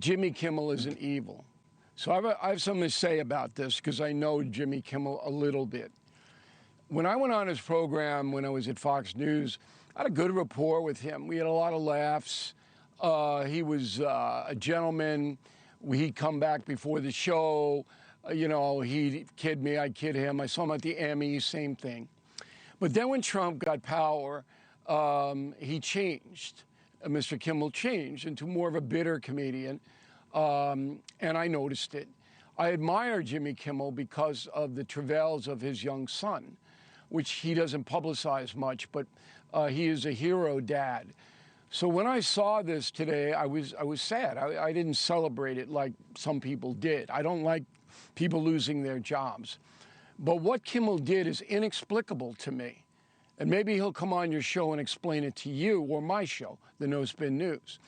Jimmy Kimmel isn't evil. So I have something to say about this because I know Jimmy Kimmel a little bit. When I went on his program when I was at Fox News, I had a good rapport with him. We had a lot of laughs. He was a gentleman. He'd come back before the show. He'd kid me, I'd kid him. I saw him at the Emmys, same thing. But then when Trump got power, he changed. Mr. Kimmel changed into more of a bitter comedian, and I noticed it. I admire Jimmy Kimmel because of the travails of his young son, which he doesn't publicize much, but he is a hero dad. So when I saw this today, I was sad. I didn't celebrate it like some people did. I don't like people losing their jobs. But what Kimmel did is inexplicable to me. And maybe he'll come on your show and explain it to you or my show, the No Spin News.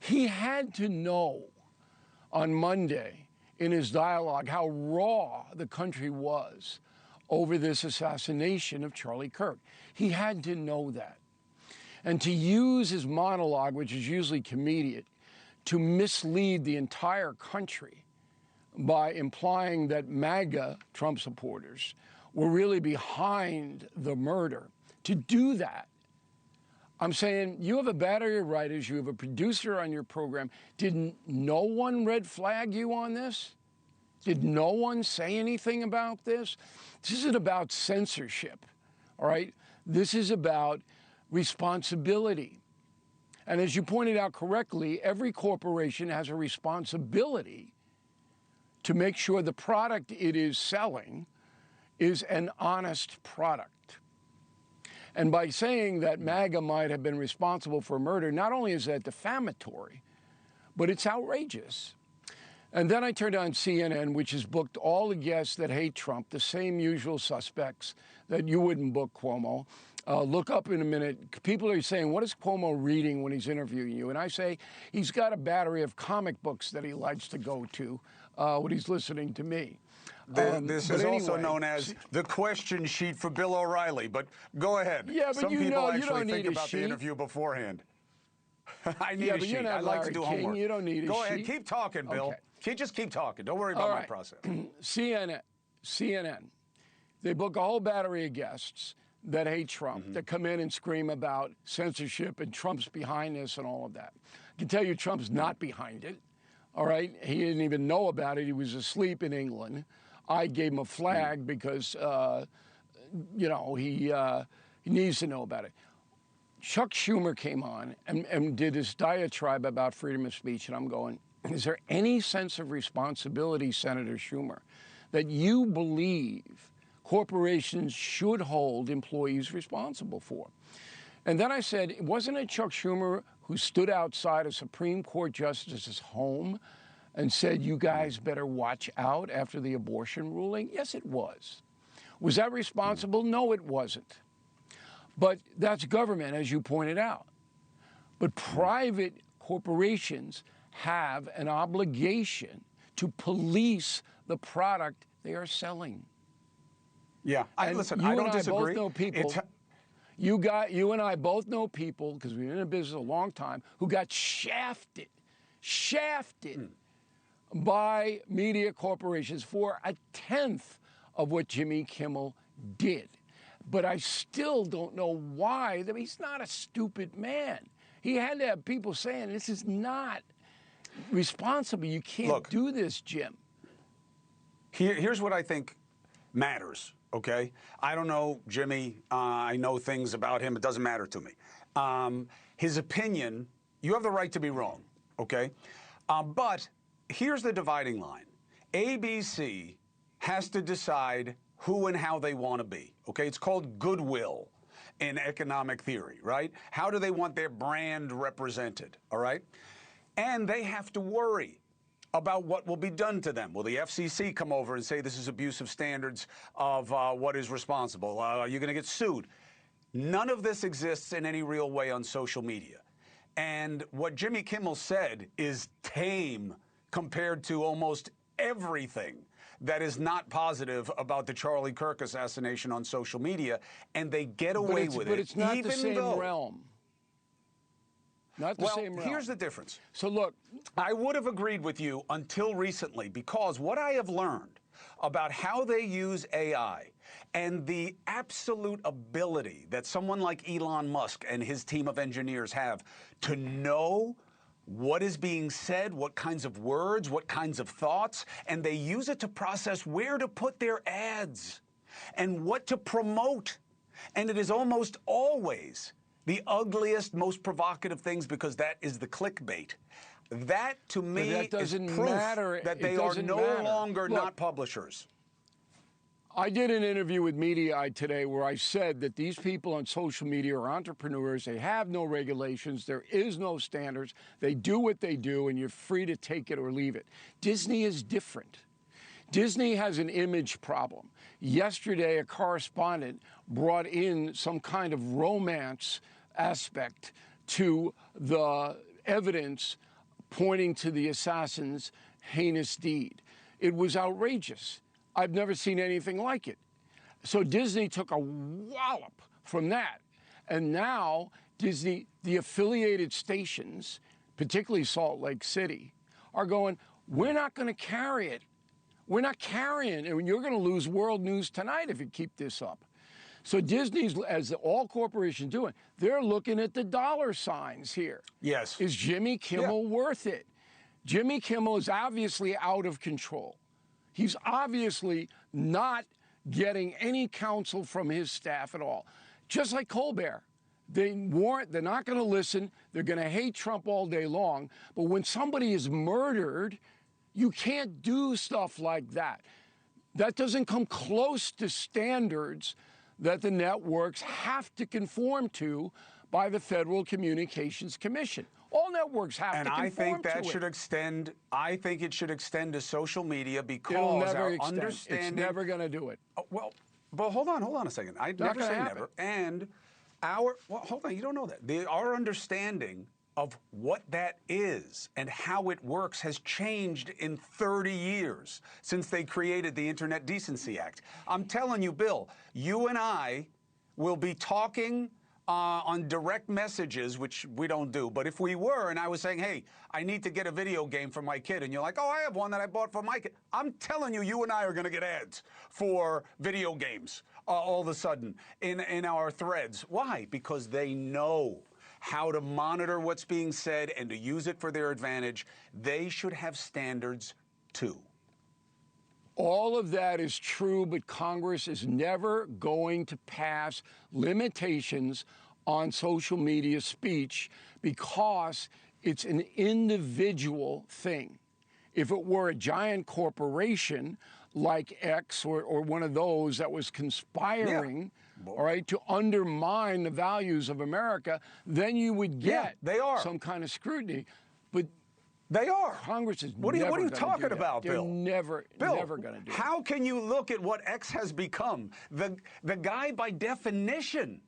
He had to know on Monday in his dialogue how raw the country was over this assassination of Charlie Kirk. He had to know that. And to use his monologue, which is usually comedic, to mislead the entire country by implying that MAGA, Trump supporters, were really behind the murder. To do that, I'm saying you have a battery of writers, you have a producer on your program. Did no one red flag you on this? Did no one say anything about this? This isn't about censorship, all right? This is about responsibility. And as you pointed out correctly, every corporation has a responsibility to make sure the product it is selling is an honest product. And by saying that MAGA might have been responsible for murder, not only is that defamatory, but it's outrageous. And then I turned on CNN, which has booked all the guests that hate Trump, the same usual suspects that you wouldn't book Cuomo. Look up in a minute. People are saying, what is Cuomo reading when he's interviewing you? And I say, he's got a battery of comic books that he likes to go to when he's listening to me. This is also known as the question sheet for Bill O'Reilly, but go ahead. Yeah, but Some you people know, you actually don't think need about the interview beforehand. I need yeah, a but sheet. you're not I like to Larry do King. homework. You don't need a sheet. Go ahead. Keep talking, Bill. Okay. Just keep talking. Don't worry about my process. CNN. They book a whole battery of guests that hate Trump, that come in and scream about censorship and Trump's behind this and all of that. I can tell you Trump's not behind it, all right? He didn't even know about it. He was asleep in England. I gave him a flag because, he needs to know about it. Chuck Schumer came on and did this diatribe about freedom of speech, and I'm going, is there any sense of responsibility, Senator Schumer, that you believe corporations should hold employees responsible for? And then I said, wasn't it Chuck Schumer who stood outside a Supreme Court justice's home and said, you guys better watch out after the abortion ruling? Yes, it was. Was that responsible? No, it wasn't. But that's government, as you pointed out. But private corporations have an obligation to police the product they are selling. Yeah, listen, I don't disagree. Both know people, you and I both know people, because we've been in business a long time, who got shafted by media corporations for a tenth of what Jimmy Kimmel did. But I still don't know why. I mean, he's not a stupid man. He had to have people saying, this is not responsible. You can't do this, Jim. Here's what I think matters, okay? I don't know Jimmy. I know things about him. It doesn't matter to me. His opinion, you have the right to be wrong, okay? But here's the dividing line. ABC has to decide who and how they want to be, okay? It's called goodwill in economic theory, right? How do they want their brand represented, all right? And they have to worry about what will be done to them. Will the FCC come over and say this is abusive standards of what is responsible? Are you going to get sued? None of this exists in any real way on social media. And what Jimmy Kimmel said is tame compared to almost everything that is not positive about the Charlie Kirk assassination on social media, and they get away with it. But it's not even the same though, realm. Not the same realm. Here's the difference. So look, I would have agreed with you until recently, because what I have learned about how they use AI and the absolute ability that someone like Elon Musk and his team of engineers have to know what is being said, what kinds of words, what kinds of thoughts, and they use it to process where to put their ads and what to promote. And it is almost always the ugliest, most provocative things, because that is the clickbait. That, to me, is proof that they are no longer not publishers. I did an interview with Mediaite today where I said that these people on social media are entrepreneurs. They have no regulations. There is no standards. They do what they do, and you're free to take it or leave it. Disney is different. Disney has an image problem. Yesterday, a correspondent brought in some kind of romance aspect to the evidence pointing to the assassin's heinous deed. It was outrageous. I've never seen anything like it. So Disney took a wallop from that. And now Disney, the affiliated stations, particularly Salt Lake City, are going, we're not going to carry it. We're not carrying it. And you're going to lose world news tonight if you keep this up. So Disney's, as all corporations do it, they're looking at the dollar signs here. Yes. Is Jimmy Kimmel worth it? Jimmy Kimmel is obviously out of control. He's obviously not getting any counsel from his staff at all. Just like Colbert. They're not going to listen. They're going to hate Trump all day long. But when somebody is murdered, you can't do stuff like that. That doesn't come close to standards that the networks have to conform to by the Federal Communications Commission. All networks have to conform to it. And I think that should extend, I think it should extend to social media, because It'll never our extend. understanding... It's never going to do it. Well, hold on a second. I'd never say never. And hold on, you don't know that. Our understanding of what that is and how it works has changed in 30 years since they created the Internet Decency Act. I'm telling you, Bill, you and I will be talking on direct messages, which we don't do, but if we were, and I was saying, hey, I need to get a video game for my kid, and you're like, oh, I have one that I bought for my kid. I'm telling you, you and I are going to get ads for video games all of a sudden in our threads. Why? Because they know how to monitor what's being said and to use it for their advantage. They should have standards too. All of that is true, but Congress is never going to pass limitations on social media speech because it's an individual thing. If it were a giant corporation like X or one of those that was conspiring, all right, to undermine the values of America, then you would get some kind of scrutiny. But they are. Congress is what are you talking about, Bill? They're never going to do it. How can you look at what X has become? The guy, by definition,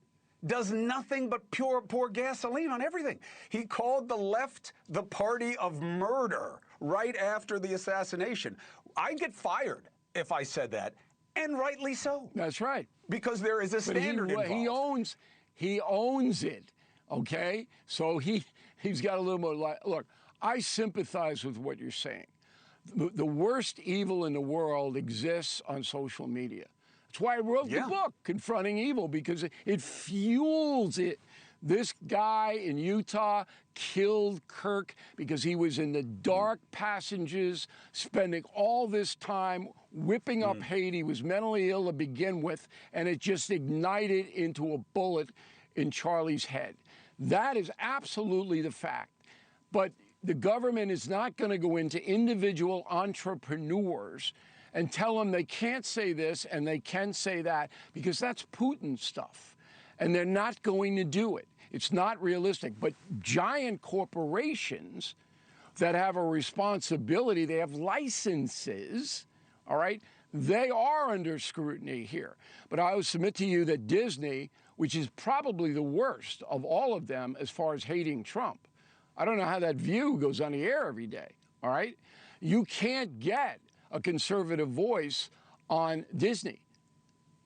does nothing but pour gasoline on everything. He called the left the party of murder right after the assassination. I'd get fired if I said that, and rightly so. That's right. Because there is a standard involved. He owns it, okay? So he's got a little more... Look, I sympathize with what you're saying. The worst evil in the world exists on social media. That's why I wrote the book, Confronting Evil, because it fuels it. This guy in Utah killed Kirk because he was in the dark passages, spending all this time whipping up hate. He was mentally ill to begin with, and it just ignited into a bullet in Charlie's head. That is absolutely the fact. But the government is not going to go into individual entrepreneurs and tell them they can't say this and they can say that, because that's Putin stuff. And they're not going to do it. It's not realistic. But giant corporations that have a responsibility, they have licenses, all right, they are under scrutiny here. But I would submit to you that Disney, which is probably the worst of all of them as far as hating Trump, I don't know how that View goes on the air every day, all right? You can't get a conservative voice on Disney.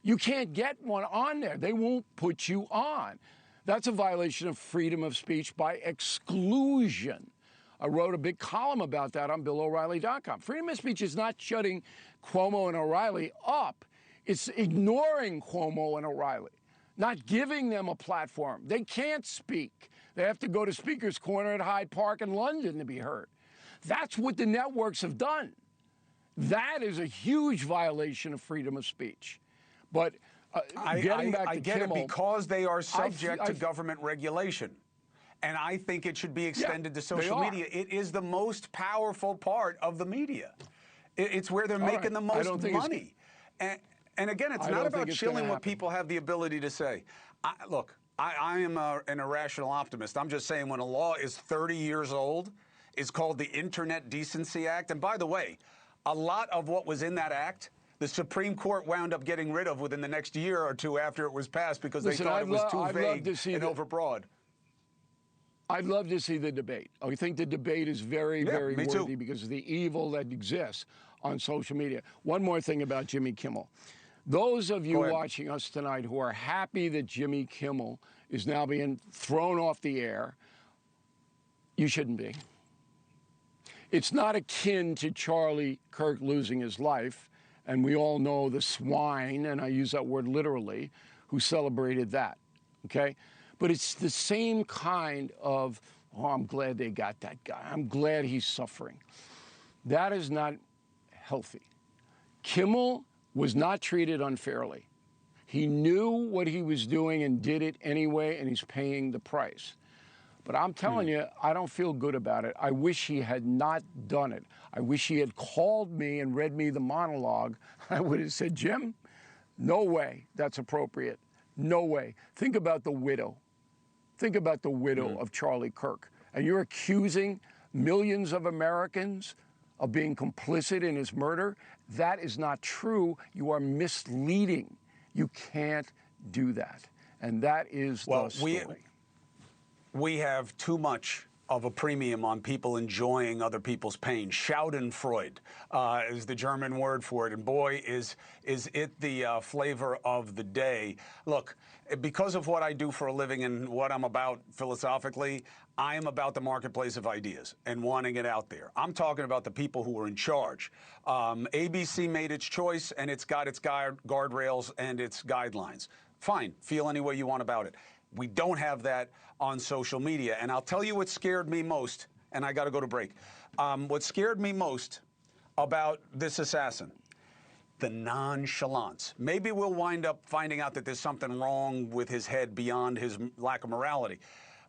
You can't get one on there. They won't put you on. That's a violation of freedom of speech by exclusion. I wrote a big column about that on BillO'Reilly.com. Freedom of speech is not shutting Cuomo and O'Reilly up. It's ignoring Cuomo and O'Reilly, not giving them a platform. They can't speak. They have to go to Speaker's Corner at Hyde Park in London to be heard. That's what the networks have done. That is a huge violation of freedom of speech. But getting back to get Kimmel, it because they are subject to government regulation. And I think it should be extended to social media. It is the most powerful part of the media. It's where they're making the most money. And again, it's not about chilling what people have the ability to say. Look, I am an irrational optimist. I'm just saying when a law is 30 years old, it's called the Internet Decency Act. And by the way, a lot of what was in that act, the Supreme Court wound up getting rid of within the next year or two after it was passed because they thought it was too vague and overbroad. I'd love to see the debate. I think the debate is very, very worthy because of the evil that exists on social media. One more thing about Jimmy Kimmel. Those of you watching us tonight who are happy that Jimmy Kimmel is now being thrown off the air, you shouldn't be. It's not akin to Charlie Kirk losing his life, and we all know the swine, and I use that word literally, who celebrated that, okay? But it's the same kind of, oh, I'm glad they got that guy. I'm glad he's suffering. That is not healthy. Kimmel was not treated unfairly. He knew what he was doing and did it anyway, and he's paying the price. But I'm telling you, I don't feel good about it. I wish he had not done it. I wish he had called me and read me the monologue. I would have said, Jim, no way that's appropriate. No way. Think about the widow. Think about the widow of Charlie Kirk. And you're accusing millions of Americans of being complicit in his murder. That is not true. You are misleading. You can't do that. And that is the story. We have too much of a premium on people enjoying other people's pain. Schadenfreude is the German word for it. And boy, is it the flavor of the day. Look, because of what I do for a living and what I'm about philosophically, I am about the marketplace of ideas and wanting it out there. I'm talking about the people who are in charge. ABC made its choice, and it's got its guardrails and its guidelines. Fine, feel any way you want about it. We don't have that on social media. And I'll tell you what scared me most, and I got to go to break. What scared me most about this assassin, the nonchalance. Maybe we'll wind up finding out that there's something wrong with his head beyond his lack of morality.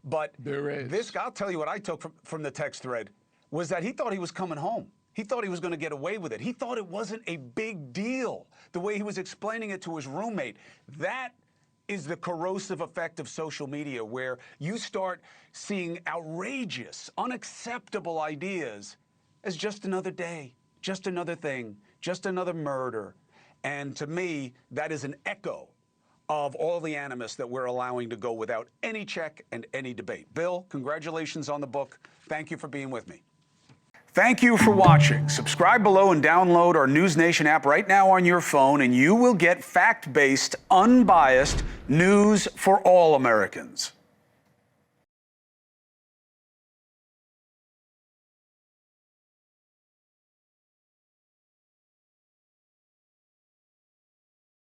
But there is. This, I'll tell you what I took from the text thread, was that he thought he was coming home. He thought he was going to get away with it. He thought it wasn't a big deal, the way he was explaining it to his roommate. That is the corrosive effect of social media, where you start seeing outrageous, unacceptable ideas as just another day, just another thing, just another murder. And to me, that is an echo of all the animus that we're allowing to go without any check and any debate. Bill, congratulations on the book. Thank you for being with me. Thank you for watching. Subscribe below and download our NewsNation app right now on your phone, and you will get fact-based, unbiased news for all Americans.